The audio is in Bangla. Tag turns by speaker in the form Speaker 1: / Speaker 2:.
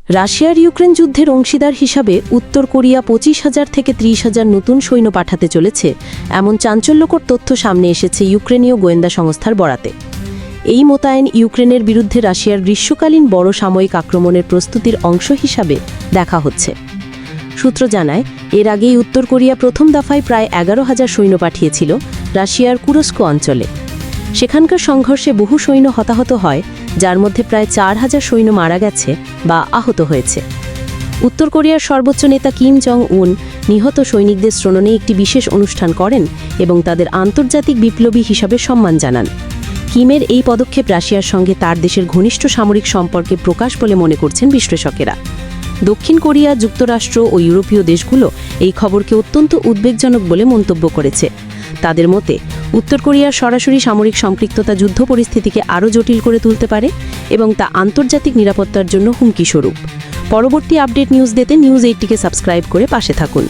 Speaker 1: রাশিয়ার ইউক্রেন যুদ্ধের অংশীদার হিসাবে উত্তর কোরিয়া 25,000 থেকে 30,000 নতুন সৈন্য পাঠাতে চলেছে এমন চাঞ্চল্যকর তথ্য সামনে এসেছে ইউক্রেনীয় গোয়েন্দা সংস্থার বরাতে। এই মোতায়েন ইউক্রেনের বিরুদ্ধে রাশিয়ার গ্রীষ্মকালীন বড় সাময়িক আক্রমণের প্রস্তুতির অংশ হিসাবে দেখা হচ্ছে। সূত্র জানায়, এর আগেই উত্তর কোরিয়া প্রথম দফায় প্রায় 11,000 সৈন্য পাঠিয়েছিল রাশিয়ার কুরস্ক অঞ্চলে। সেখানকার সংঘর্ষে বহু সৈন্য হতাহত হয়, যার মধ্যে প্রায় 4,000 সৈন্য মারা গেছে বা আহত হয়েছে। উত্তর কোরিয়ার সর্বোচ্চ নেতা কিম জং উন নিহত সৈনিকদের শ্রণনে একটি বিশেষ অনুষ্ঠান করেন এবং তাদের আন্তর্জাতিক বিপ্লবী হিসাবে সম্মান জানান। কিমের এই পদক্ষেপ রাশিয়ার সঙ্গে তার দেশের ঘনিষ্ঠ সামরিক সম্পর্কে প্রকাশ বলে মনে করছেন বিশ্লেষকেরা। দক্ষিণ কোরিয়া, যুক্তরাষ্ট্র ও ইউরোপীয় দেশগুলো এই খবরকে অত্যন্ত উদ্বেগজনক বলে মন্তব্য করেছে। তাদের মতে, উত্তর কোরিয়ার সরাসরি সামরিক সম্পৃক্ততা যুদ্ধ পরিস্থিতিকে আরও জটিল করে তুলতে পারে এবং তা আন্তর্জাতিক নিরাপত্তার জন্য হুমকি স্বরূপ। পরবর্তী আপডেট নিউজ পেতে নিউজ 8টিকে সাবস্ক্রাইব করে পাশে থাকুন।